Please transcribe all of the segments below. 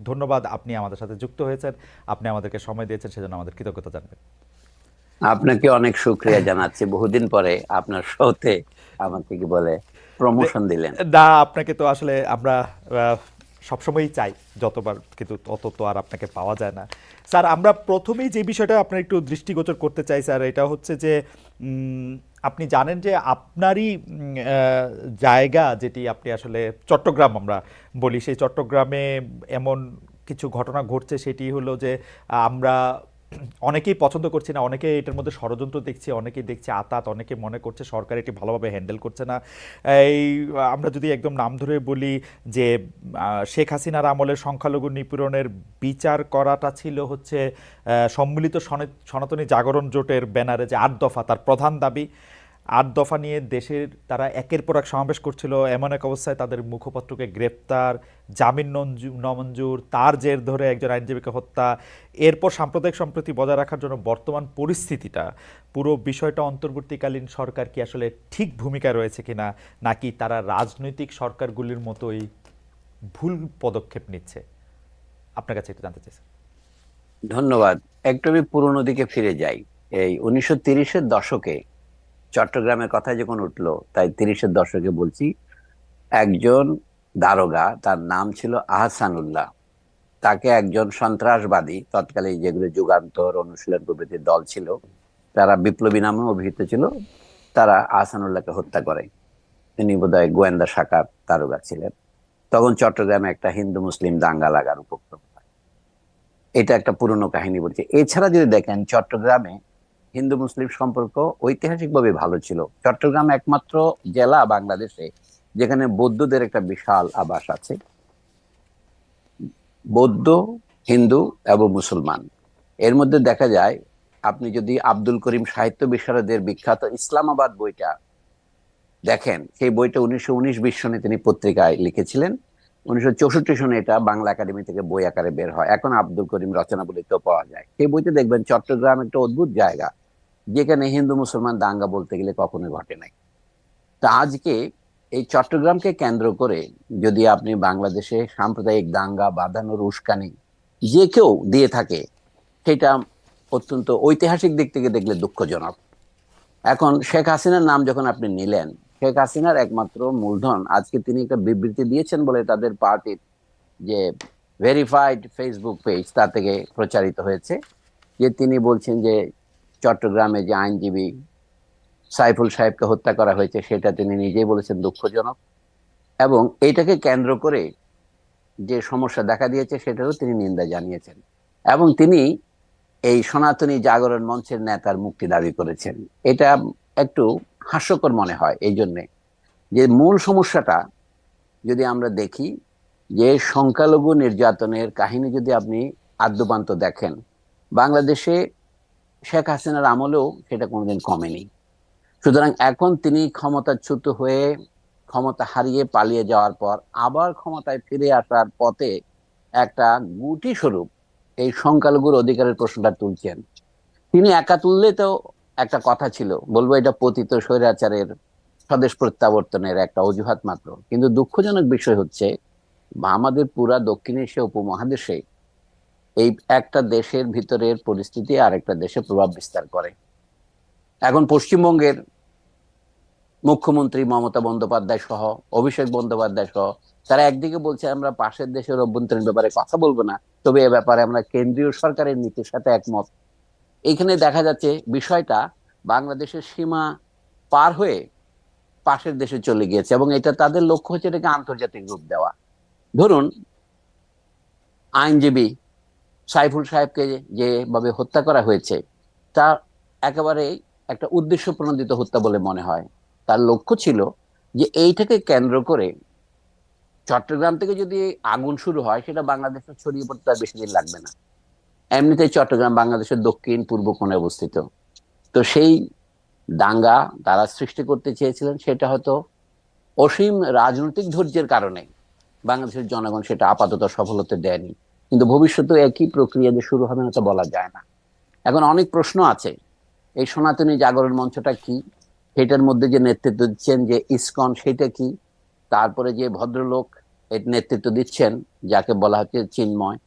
ধন্যবাদ, আপনি আমাদের সাথে যুক্ত হয়েছেন, আপনি আমাদেরকে সময় দিয়েছেন, সেজন্য আমাদের কৃতজ্ঞতা জানবেন। আপনাকে অনেক শুক্রিয়া জানাচ্ছি, বহুদিন পরে আপনার শোতে আমাকে কি বলে দে- প্রমোশন দিলেন। না, আপনাকে তো আসলে আমরা সবসময়ই চাই, যতবার, কিন্তু তত তো আর আপনাকে পাওয়া যায় না। স্যার, আমরা প্রথমেই যে বিষয়টা আপনার একটু দৃষ্টিগোচর করতে চাই স্যার, এটা হচ্ছে যে আপনি জানেন যে আপনারই জায়গা, যেটি আপনি আসলে চট্টগ্রাম আমরা বলি, সেই চট্টগ্রামে এমন কিছু ঘটনা ঘটছে, সেটি হলো যে আমরা অনেকেই পছন্দ করছি না, অনেকে এটার মধ্যে ষড়যন্ত্র দেখছে, অনেকেই দেখছে আতাত, অনেকে মনে করছে সরকার এটি ভালোভাবে হ্যান্ডেল করছে না। এই আমরা যদি একদম নাম ধরে বলি যে শেখ হাসিনার আমলের সংখ্যালঘু নিপীড়নের বিচার করাটা ছিল হচ্ছে সম্মিলিত সনাতনী জাগরণ জোটের ব্যানারে যে ৮ দফা, তার প্রধান দাবি। ৮ দফা নিয়ে দেশের তারা একের পর এক সমাবেশ করছিল, এমন এক অবস্থায় তাদের মুখপাত্রকে গ্রেপ্তার, জামিন নমঞ্জুর, তার জের ধরে একজন আইনজীবীকে হত্যা। এরপর সাম্প্রদায়িক সম্প্রীতি বজায় রাখার জন্য বর্তমান পরিস্থিতিটা, পুরো বিষয়টা অন্তর্বর্তীকালীন সরকার কি আসলে ঠিক ভূমিকা রয়েছে কিনা, নাকি তারা রাজনৈতিক সরকারগুলির মতোই ভুল পদক্ষেপ নিচ্ছে, আপনার কাছে একটু জানতে চাইছি। ধন্যবাদ। একটু আমি পুরোনো দিকে ফিরে যাই। এই 1930-এর দশকে চট্টগ্রামের কথা যখন উঠলো, তাই 30-এর দশকে বলছি, একজন দারোগা, তার নাম ছিল আহসানুল্লাহ। তাকে একজন সন্ত্রাসবাদী, তৎকালীন যেগুলো যুগান্তর, অনুশীলন প্রভৃতির দল ছিল, তারা বিপ্লবী নামে অভিহিত ছিল, তারা আহসানুল্লাহকে হত্যা করে। তিনি বোধহয় গোয়েন্দা শাখার দারোগা ছিলেন। তখন চট্টগ্রামে একটা হিন্দু মুসলিম দাঙ্গা লাগার উপক্রম হয়। এটা একটা পুরনো কাহিনী বলছে। এছাড়া যদি দেখেন, চট্টগ্রামে হিন্দু মুসলিম সম্পর্ক ঐতিহাসিকভাবে ভালো ছিল। চট্টগ্রাম একমাত্র জেলা বাংলাদেশে যেখানে বৌদ্ধদের একটা বিশাল আবাস আছে। বৌদ্ধ, হিন্দু এবং মুসলমান, এর মধ্যে দেখা যায়, আপনি যদি আব্দুল করিম সাহিত্য বিশারদের বিখ্যাত ইসলামাবাদ বইটা দেখেন, সেই বইটা 1919-20 সনে তিনি পত্রিকায় লিখেছিলেন। 1964 সনে এটা বাংলা একাডেমি থেকে বই আকারে বের হয়। এখন আব্দুল করিম রচনাবলিতেও পাওয়া যায়। সেই বইতে দেখবেন চট্টগ্রাম একটা অদ্ভুত জায়গা, যেখানে হিন্দু মুসলমান দাঙ্গা বলতে গেলে কখনো ঘটে নাই। তা আজকে এই চট্টগ্রামকে কেন্দ্র করে যদি আপনি বাংলাদেশে সাম্প্রদায়িক দাঙ্গা বাঁধানোর উস্কানি যে কেউ দিয়ে থাকে, সেটা অত্যন্ত ঐতিহাসিক দিক থেকে দেখলে দুঃখজনক। এখন শেখ হাসিনার নাম যখন আপনি নিলেন, শেখ হাসিনার একমাত্র মূলধন, আজকে তিনি একটা বিবৃতি দিয়েছেন বলে তাদের পার্টির যে ভেরিফাইড ফেসবুক পেজ, তা থেকে প্রচারিত হয়েছে, যে তিনি বলছেন যে চট্টগ্রামে যে আইনজীবী সাইফুল সাহেবকে হত্যা করা হয়েছে, সেটা তিনি নিজেই বলেছেন দুঃখজনক। এবং এইটাকে কেন্দ্র করে যে সমস্যা দেখা দিয়েছে, সেটারও তিনি নিন্দা জানিয়েছেন। এবং তিনি এই সনাতনী জাগরণ মঞ্চের নেতার মুক্তি দাবি করেছেন। এটা একটু হাস্যকর মনে হয় এই জন্যে, যে মূল সমস্যাটা যদি আমরা দেখি, যে সংখ্যালঘু নির্যাতনের কাহিনী যদি আপনি আদ্যোপান্ত দেখেন, বাংলাদেশে শেখ হাসিনার আমলেও সেটা কোনোদিন কমেনি। সুতরাং এখন তিনি ক্ষমতাচ্যুত হয়ে, ক্ষমতা হারিয়ে পালিয়ে যাওয়ার পর আবার ক্ষমতায় ফিরে আসার পথে একটা গুটি স্বরূপ এই সংখ্যালঘুর অধিকারের প্রশ্নটা তুলছেন। তিনি একা তুললে তো একটা কথা ছিল, বলবো এটা পতিত স্বৈরাচারের স্বদেশ প্রত্যাবর্তনের একটা অজুহাত মাত্র। কিন্তু দুঃখজনক বিষয় হচ্ছে, আমাদের পুরা দক্ষিণ এশিয়া উপমহাদেশে এই একটা দেশের ভিতরের পরিস্থিতি আর একটা দেশে প্রভাব বিস্তার করে। এখন পশ্চিমবঙ্গের মুখ্যমন্ত্রী মমতা বন্দ্যোপাধ্যায় সহ, অভিষেক বন্দ্যোপাধ্যায় সহ, তারা একদিকে বলছে আমরা পাশের দেশের অভ্যন্তরীণ ব্যাপারে কথা বলবো না, তবে এ ব্যাপারে আমরা কেন্দ্রীয় সরকারের নীতির সাথে একমত। এইখানে দেখা যাচ্ছে বিষয়টা বাংলাদেশের সীমা পার হয়ে পাশের দেশে চলে গিয়েছে, এবং এটা তাদের লক্ষ্য হচ্ছে এটাকে আন্তর্জাতিক রূপ দেওয়া। ধরুন, আইনজীবী সাইফুল সাহেবকে যেভাবে হত্যা করা হয়েছে, তা একেবারে একটা উদ্দেশ্য প্রণোদিত হত্যা বলে মনে হয়। তার লক্ষ্য ছিল যে এইটাকে কেন্দ্র করে চট্টগ্রাম থেকে যদি আগুন শুরু হয়, সেটা বাংলাদেশে ছড়িয়ে পড়তে আর বেশি দিন লাগবে না। এমনিতেই চট্টগ্রাম বাংলাদেশের দক্ষিণ পূর্ব কোণে অবস্থিত। তো সেই দাঙ্গা তারা সৃষ্টি করতে চেয়েছিলেন, সেটা হয়তো অসীম রাজনৈতিক ধৈর্যের কারণে বাংলাদেশের জনগণ সেটা আপাতত সফল হতে দেয়নি। কিন্তু ভবিষ্যতে একই প্রক্রিয়া যে শুরু হবে না তা বলা যায় না। এখন অনেক প্রশ্ন আছে, এই সনাতনী জাগরণ মঞ্চটা কি, সেটার মধ্যে যে নেতৃত্ব দিচ্ছেন যে ইসকন, সেটা কি, তারপরে যে ভদ্রলোক এর নেতৃত্ব দিচ্ছেন, যাকে বলা হচ্ছে চিন্ময়,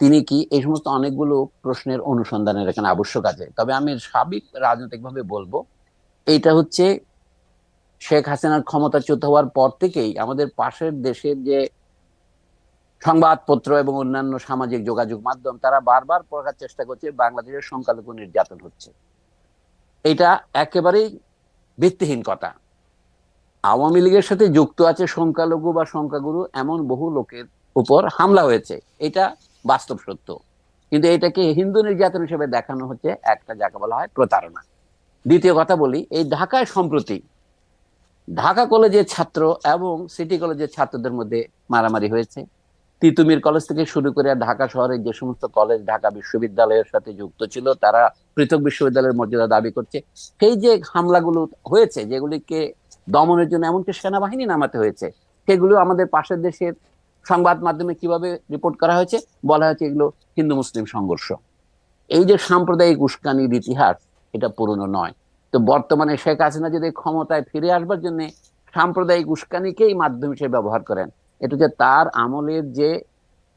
তিনি কি, এই সমস্ত অনেকগুলো প্রশ্নের অনুসন্ধানের এখানে আবশ্যক আছে। তবে আমি সাবিক রাজনৈতিকভাবে বলবো, এইটা হচ্ছে শেখ হাসিনার ক্ষমতাচ্যুত হওয়ার পর থেকেই আমাদের পাশের দেশের যে সংবাদপত্র এবং অন্যান্য সামাজিক যোগাযোগ মাধ্যম, তারা বারবার প্রকার চেষ্টা করছে বাংলাদেশের সংখ্যালঘু নির্যাতন হচ্ছে। এটা একেবারেই ভিত্তিহীন কথা। আওয়ামী লীগের সাথে যুক্ত আছে সংখ্যালঘু বা সংখ্যাগুরু এমন বহু লোকের উপর হামলা হয়েছে, এটা বাস্তব সত্য। কিন্তু এটাকে হিন্দু নির্যাতন হিসেবে দেখানো হচ্ছে একটা, যাকে বলা হয় প্রতারণা। দ্বিতীয় কথা বলি, এই ঢাকায় সম্প্রতি ঢাকা কলেজের ছাত্র এবং সিটি কলেজের ছাত্রদের মধ্যে মারামারি হয়েছে। তিতুমির কলেজ থেকে শুরু করে ঢাকা শহরের যে সমস্ত কলেজ ঢাকা বিশ্ববিদ্যালয়ের সাথে যুক্ত ছিল, তারা পৃথক বিশ্ববিদ্যালয়ের মর্যাদা দাবি করছে। সেই যে হামলাগুলো হয়েছে, যেগুলিকে দমনের জন্য এমনকি সেনাবাহিনী নামাতে হয়েছে, সেগুলো আমাদের পাশের দেশের সংবাদ মাধ্যমে কিভাবে রিপোর্ট করা হয়েছে, বলা হয়েছে এগুলো হিন্দু মুসলিম সংঘর্ষ। এই যে সাম্প্রদায়িক উস্কানির ইতিহাস, এটা পুরনো নয়। তো বর্তমানে শেখ হাসিনা যদি ক্ষমতায় ফিরে আসবার জন্য সাম্প্রদায়িক উস্কানিকেই মাধ্যম হিসেবে ব্যবহার করেন, এটা যে তার আমলের যে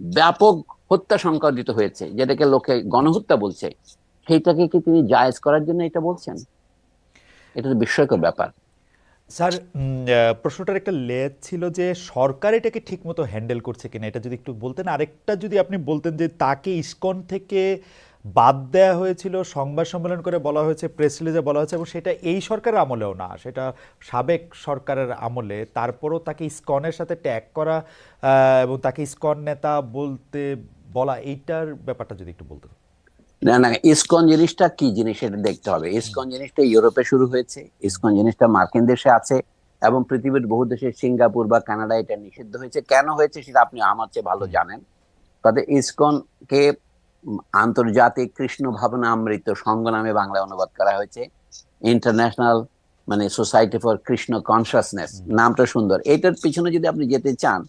ব্যাপক হত্যা সংঘটিত হয়েছে, যেটাকে লোকে গণহত্যা বলছে, সেইটাকে কি তিনি জায়েজ করার জন্য এটা বলছেন? এটা তো বিস্ময়কর ব্যাপার। স্যার, প্রশ্নটার একটা লেজ ছিল যে সরকার এটাকে ঠিকমতো হ্যান্ডেল করছে কিনা, এটা যদি একটু বলতেন। আরেকটা যদি আপনি বলতেন যে তাকে ইসকন থেকে বাদ দেওয়া হয়েছিল, সংবাদ সম্মেলন করে বলা হয়েছে, প্রেস রিলিজে বলা হয়েছে, এবং সেটা এই সরকারের আমলেও না, সেটা সাবেক সরকারের আমলে, তারপরও তাকে ইসকনের সাথে ট্যাগ করা এবং তাকে ইসকন নেতা বলতে বলা, এইটার ব্যাপারটা যদি একটু বলতেন। না না, ইসকন জিনিসটা কি জিনিস এটা দেখতে হবে। ইসকন জিনিসটা ইউরোপে শুরু হয়েছে, ইসকন জিনিসটা মার্কিন দেশে আছে, এবং পৃথিবীর বহু দেশে, সিঙ্গাপুর বা কানাডা এটা নিষিদ্ধ হয়েছে। কেন হয়েছে সেটা আপনি আমার চেয়ে ভালো জানেন। তাতে ইসকন কে আন্তর্জাতিক কৃষ্ণ ভাবনা অমৃত সংঘ নামে বাংলায় অনুবাদ করা হয়েছে। ইন্টারন্যাশনাল মানে সোসাইটি ফর কৃষ্ণ কনসাসনেস, নামটা সুন্দর। এটার পিছনে যদি আপনি যেতে চান,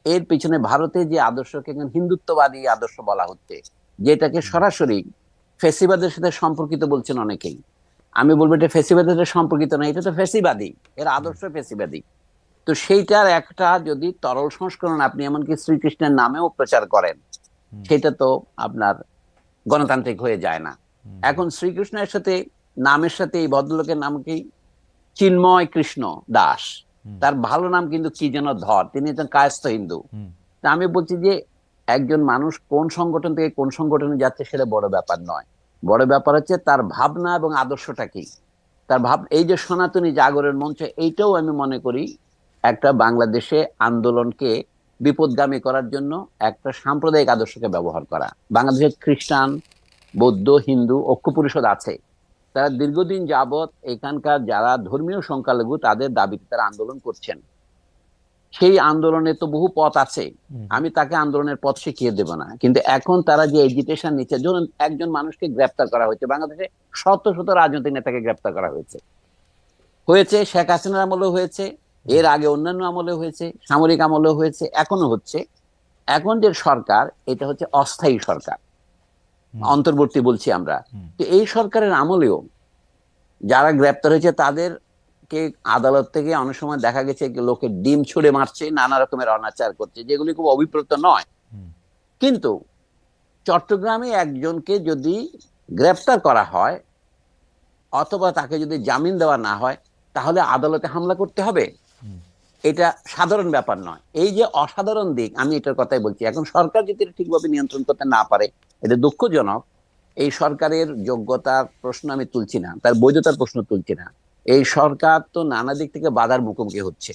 এর পিছনে ভারতে যে আদর্শকে হিন্দুত্ববাদী আদর্শ বলা হচ্ছে, যেটাকে সরাসরি ফেসিবাদের সাথে সম্পর্কিত বলছেন অনেকেই। আমি বলবো এটা ফেসিবাদের সাথে সম্পর্কিত না, এটা তো ফেসিবাদী, এর আদর্শ ফেসিবাদী। তো সেইটার একটা যদি তরল সংস্করণ আপনি এমনকি শ্রীকৃষ্ণের নামেও প্রচার করেন, সেটা তো আপনার গণতান্ত্রিক হয়ে যায় না। এখন শ্রীকৃষ্ণের সাথে, নামের সাথে এই ভদ্রলোকের নাম কি, চিন্ময় কৃষ্ণ দাস, তার ভালো নাম কিন্তু কি যেন ধর, তিনি একজন কায়স্থ হিন্দু। তা আমি বলছি যে একজন মানুষ কোন সংগঠন থেকে কোন সংগঠনে যাচ্ছে সেটা বড় ব্যাপার নয়। বড় ব্যাপার হচ্ছে তার ভাবনা এবং আদর্শটা কি। তার এই যে সনাতনী জাগরণ মঞ্চ, এইটাও আমি মনে করি একটা বাংলাদেশে আন্দোলনকে বিপদগামী করার জন্য একটা সাম্প্রদায়িক আদর্শকে ব্যবহার করা। বাংলাদেশে খ্রিস্টান, বৌদ্ধ, হিন্দু ঐক্য পরিষদ আছে, তারা দীর্ঘদিন যাবৎ এখানকার যারা ধর্মীয় সংখ্যালঘু তাদের দাবিতে তারা আন্দোলন করছেন। সেই আন্দোলনে তো বহু পথ আছে, আমি তাকে আন্দোলনের পথ শিখিয়ে দেব না। কিন্তু এখন তারা যে এজিটেশন নিচ্ছে, ধরুন একজন মানুষকে গ্রেপ্তার করা হয়েছে, বাংলাদেশে শত শত রাজনৈতিক নেতাকে গ্রেপ্তার করা হয়েছে, শেখ হাসিনার আমলেও হয়েছে, এর আগে অন্যান্য আমলে হয়েছে, সামরিক আমলেও হয়েছে, এখনো হচ্ছে। এখন যে সরকার, এটা হচ্ছে অস্থায়ী সরকার, অন্তর্বর্তী বলছি আমরা। তো এই সরকারের আমলেও যারা গ্রেপ্তার হয়েছে তাদেরকে আদালত থেকে অনেক সময় দেখা গেছে লোকে ডিম ছুঁড়ে মারছে, নানা রকমের অনাচার করছে, যেগুলি খুব অভিপ্রেত নয়। কিন্তু চট্টগ্রামে একজনকে যদি গ্রেপ্তার করা হয় অথবা তাকে যদি জামিন দেওয়া না হয়, তাহলে আদালতে হামলা করতে হবে, এটা সাধারণ ব্যাপার নয়। এই যে অসাধারণ দিক, আমি এটার কথাই বলছি। এখন সরকার যদি ঠিকভাবে নিয়ন্ত্রণ করতে না পারে, এটা দুঃখজনক। এই সরকারের যোগ্যতার প্রশ্ন আমি তুলছি না, তার বৈধতার প্রশ্ন তুলছি না। এই সরকার তো নানা দিক থেকে বাধার মুখোমুখি হচ্ছে,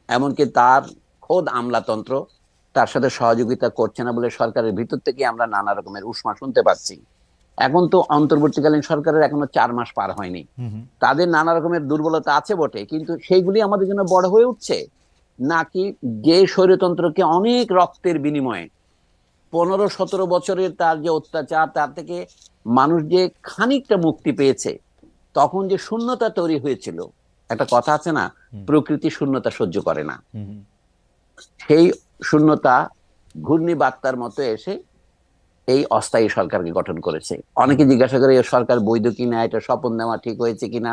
এমনকি তার খোদ আমলাতন্ত্র তার সাথে সহযোগিতা করছে না বলে সরকারের ভিতর থেকে আমরা নানা রকমের উষ্মা শুনতে পাচ্ছি। এখন তো অন্তর্বর্তীকালীন সরকারের এখনো 4 মাস পার হয়নি, তাদের নানা রকমের দুর্বলতা আছে বটে, কিন্তু সেইগুলি আমাদের জন্য বড় হয়ে উঠছে নাকি যে স্বৈরতন্ত্রকে অনেক রক্তের বিনিময়ে 15-17 বছরের তার যে অত্যাচার, তার থেকে মানুষ যে খানিকটা মুক্তি পেয়েছে, তখন যে শূন্যতা তৈরি হয়েছিল, একটা কথা আছে না, প্রকৃতি শূন্যতা সহ্য করে না, সেই শূন্যতা ঘূর্ণিবার্তার মতো এসে এই অস্থায়ী সরকারকে গঠন করেছে। অনেকে জিজ্ঞাসা করে এই সরকার বৈধ কিনা, এটা শপথ নেওয়া ঠিক হয়েছে কিনা।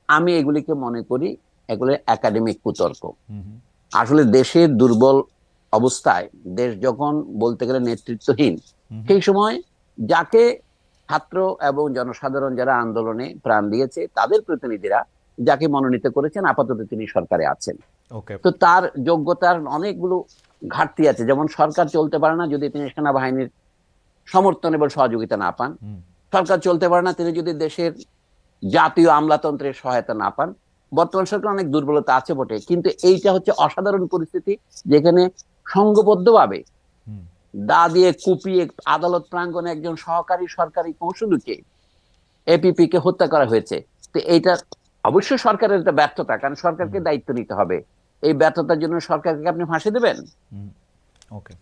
আমি এগুলিকে মনে করি এগুলো একাডেমিক কুতর্ক। আসলে দেশের দুর্বল অবস্থায়, দেশ যখন বলতে গেলে নেতৃত্বহীন, সেই সময় যাকে ছাত্র এবং জনসাধারণ যারা আন্দোলনে প্রাণ দিয়েছে তাদের প্রতিনিধিরা যাকে মনোনীত করেছেন, আপাতত তিনি সরকারে আছেন। ওকে। তো তার যোগ্যতার অনেকগুলো ঘাটতি আছে, যেমন সরকার চলতে পারে না যদি তিনি সেনাবাহিনীর সমর্থন এবং সহযোগিতা না পান। সরকার চলতে পারে না তিনি যদি দেশের জাতীয় আমলাতন্ত্রের সহায়তা না পান। বর্তমান সরকার অনেক দুর্বলতা আছে বটে, কিন্তু এইটা হচ্ছে অসাধারণ পরিস্থিতি, যেখানে সংঘবদ্ধভাবে দা দিয়ে কুপিয়ে আদালত প্রাঙ্গণে একজন সহকারী সরকারি কৌঁসুলিকে, এপিপি কে হত্যা করা হয়েছে। তো এইটা অবশ্যই সরকারের একটা ব্যর্থতা, কারণ সরকারকে দায়িত্ব নিতে হবে। এই ব্যর্থতার জন্য সরকারকে আপনি ফাঁসি দেবেন? ওকে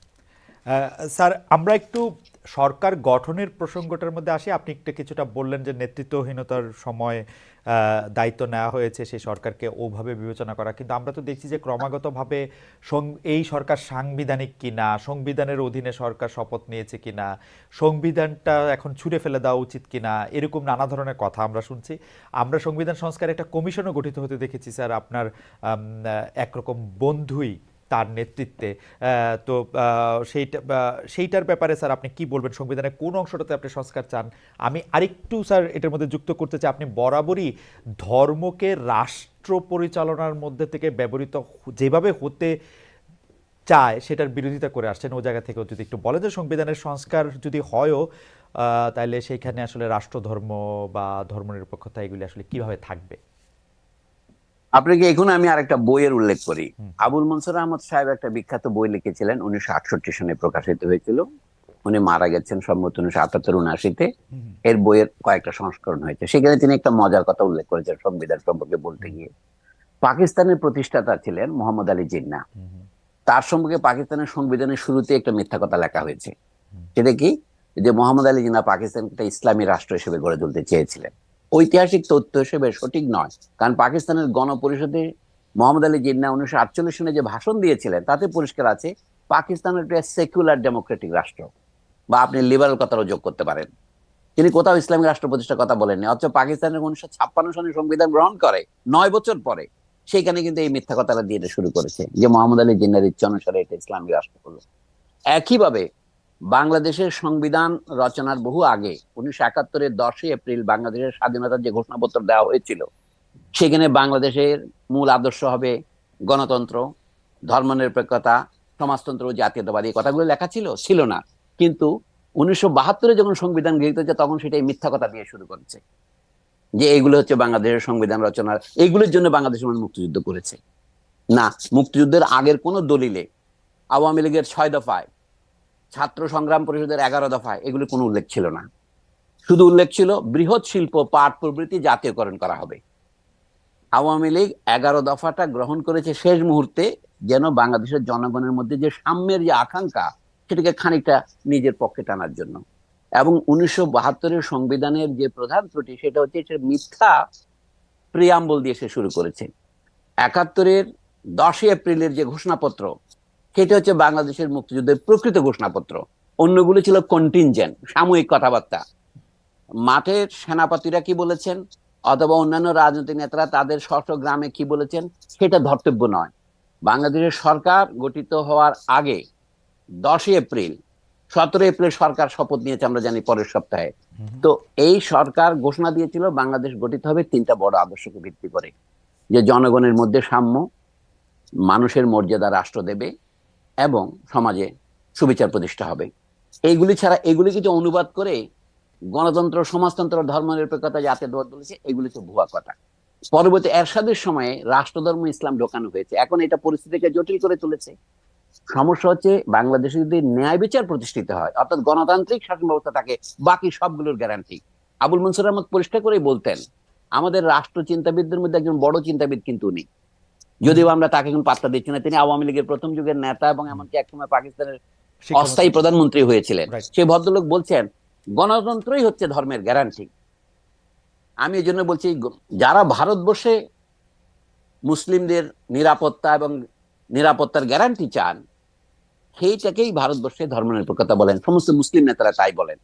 স্যার, আমরা একটু সরকার গঠনের প্রসঙ্গটার মধ্যে আসি। আপনি একটু কিছুটা বললেন যে নেতৃত্বহীনতার সময় দায়িত্ব নেওয়া হয়েছে সেই সরকারকে ওভাবে বিবেচনা করা, কিন্তু আমরা তো দেখছি যে ক্রমাগতভাবে এই সরকার সাংবিধানিক কিনা, সংবিধানের অধীনে সরকার শপথ নিয়েছে কিনা, সংবিধানটা এখন ছুঁড়ে ফেলে দেওয়া উচিত কিনা, এরকম নানা ধরনের কথা আমরা শুনছি। আমরা সংবিধান সংস্কার একটা কমিশনও গঠিত হতে দেখেছি স্যার, আপনার একরকম বন্ধুই তার নেতৃত্বে। তো সেইটার ব্যাপারে স্যার আপনি কি বলবেন? সংবিধানের কোন অংশটাতে আপনি সংস্কার চান? আমি আরেকটু স্যার এটার মধ্যে যুক্ত করতে চাই, আপনি বরাবরই ধর্মকে রাষ্ট্র পরিচালনার মধ্যে থেকে ব্যবহৃত যেভাবে হতে চায় সেটার বিরোধিতা করে আসছেন। ও জায়গা থেকেও যদি একটু বলেন যে সংবিধানের সংস্কার যদি হয়ও, তাহলে সেইখানে আসলে রাষ্ট্রধর্ম বা ধর্মনিরপেক্ষতা এগুলি আসলে কিভাবে থাকবে? আপনাকে এখন আমি আরেকটা বইয়ের উল্লেখ করি। আবুল মনসুর আহমদ সাহেব একটা বিখ্যাত বই লিখেছিলেন, 1968 সনে প্রকাশিত হয়েছিল। উনি মারা গেছেন সম্ভবত 1978-79-তে। এর বইয়ের কয়েকটা সংস্করণ হয়েছে। সেখানে তিনি একটা মজার কথা উল্লেখ করেছেন সংবিধান সম্পর্কে বলতে গিয়ে। পাকিস্তানের প্রতিষ্ঠাতা ছিলেন মোহাম্মদ আলী জিন্নাহ। তার সম্পর্কে পাকিস্তানের সংবিধানের শুরুতে একটা মিথ্যা কথা লেখা হয়েছে। সেটা কি? যে মোহাম্মদ আলী জিন্নাহ পাকিস্তানকে একটা ইসলামী রাষ্ট্র হিসেবে গড়ে তুলতে চেয়েছিলেন। ঐতিহাসিক তথ্য হিসেবে সঠিক নয়, কারণ পাকিস্তানের গণপরিষদে মোহাম্মদ আলী জিন্নাহ 1948 সনে যে ভাষণ দিয়েছিলেন তাতে পরিষ্কার আছে পাকিস্তানের একটা সেকুলার ডেমোক্রেটিক রাষ্ট্র, বা আপনি লিবারাল কথারও যোগ করতে পারেন। তিনি কোথাও ইসলামিক রাষ্ট্র প্রতিষ্ঠার কথা বলেননি। অথচ পাকিস্তানের 1956 সনে সংবিধান গ্রহণ করে 9 বছর পরে সেইখানে কিন্তু এই মিথ্যা কথাটা দিয়ে শুরু করেছে যে মোহাম্মদ আলী জিন্নাহর ইচ্ছা অনুসারে এটা ইসলামিক রাষ্ট্র হলো। একইভাবে বাংলাদেশের সংবিধান রচনার বহু আগে 1971-এর 10 এপ্রিল বাংলাদেশের স্বাধীনতার যে ঘোষণাপত্র দেওয়া হয়েছিল, সেখানে বাংলাদেশের মূল আদর্শ হবে গণতন্ত্র, ধর্মনিরপেক্ষতা, সমাজতন্ত্র ও জাতীয়তাবাদী, কথাগুলো লেখা ছিল? ছিল না। কিন্তু 1972-এ যখন সংবিধান গৃহীত হচ্ছে তখন সেটাই মিথ্যা কথা দিয়ে শুরু করেছে যে এগুলো হচ্ছে বাংলাদেশের সংবিধান রচনার, এগুলোর জন্য বাংলাদেশের মানুষ মুক্তিযুদ্ধ করেছে। না, মুক্তিযুদ্ধের আগের কোন দলিলে, আওয়ামী লীগের 6 দফায়, ছাত্র সংগ্রাম পরিষদের 11 দফায় এগুলো কোনো উল্লেখ ছিল না। শুধু উল্লেখ ছিল বৃহৎ শিল্প পাট প্রভৃতি জাতীয়করণ করা হবে। আওয়ামী লীগ 11 দফাটা গ্রহণ করেছে শেষ মুহূর্তে, যেন বাংলাদেশের জনগণের মধ্যে যে সাম্যের যে আকাঙ্ক্ষা সেটাকে খানিকটা নিজের পক্ষে টানার জন্য। এবং 1972-এর সংবিধানের যে প্রধান ত্রুটি সেটা হচ্ছে এটা মিথ্যা প্রিয়াম্বল দিয়ে সে শুরু করেছে। 71-এর 10 এপ্রিলের যে ঘোষণাপত্র সেটা হচ্ছে বাংলাদেশের মুক্তিযুদ্ধের প্রকৃত ঘোষণাপত্র। অন্যগুলো ছিল কন্টিনজেন্ট, সাময়িক কথাবার্তা। মাঠের সেনাপতিরা কি বলেছেন অথবা অন্যান্য রাজনৈতিক নেতারা তাদের স্ব গ্রামে কি বলেছেন সেটা ধর্তব্য নয়। বাংলাদেশের সরকার গঠিত হওয়ার আগে 10 এপ্রিল, 17 এপ্রিল সরকার শপথ নিয়েছে আমরা জানি পরের সপ্তাহে। তো এই সরকার ঘোষণা দিয়েছিল বাংলাদেশ গঠিত হবে 3টা বড় আদর্শকে ভিত্তি করে, যে জনগণের মধ্যে সাম্য, মানুষের মর্যাদা রাষ্ট্র দেবে এবং সমাজে সুবিচার প্রতিষ্ঠা হবে। এইগুলি ছাড়া এগুলি কিছু অনুবাদ করে গণতন্ত্র, সমাজতন্ত্র, ধর্মনিরপেক্ষতা, জাতীয়তাবাদ বলেছে, এগুলি তো ভুয়া কথা। পরবর্তী এরশাদের সময়ে রাষ্ট্রধর্ম ইসলাম ঢোকানো হয়েছে, এখন এটা পরিস্থিতিকে জটিল করে তুলেছে। সমস্যা হচ্ছে বাংলাদেশে যদি ন্যায় বিচার প্রতিষ্ঠিত হয়, অর্থাৎ গণতান্ত্রিক শাসন ব্যবস্থা থাকে, বাকি সবগুলোর গ্যারান্টি। আবুল মনসুর আহমদ পরিষ্কার করে বলতেন আমাদের রাষ্ট্র চিন্তাবিদদের মধ্যে একজন বড় চিন্তাবিদ কিন্তু উনি, যদিও আমরা তাকে এখন পাত্তা দিচ্ছি না। তিনি আওয়ামী লীগের প্রথম যুগের নেতা এবং এমনকি একসময় পাকিস্তানের অস্থায়ী প্রধানমন্ত্রী হয়েছিলেন। সেই ভদ্রলোক বলছেন গণতন্ত্রই হচ্ছে ধর্মের গ্যারান্টি। আমি এই জন্য বলছি যারা ভারতবর্ষে মুসলিমদের নিরাপত্তা এবং নিরাপত্তার গ্যারান্টি চান, সেইটাকেই ভারতবর্ষে ধর্মনিরপেক্ষতা বলেন, সমস্ত মুসলিম নেতারা তাই বলেন।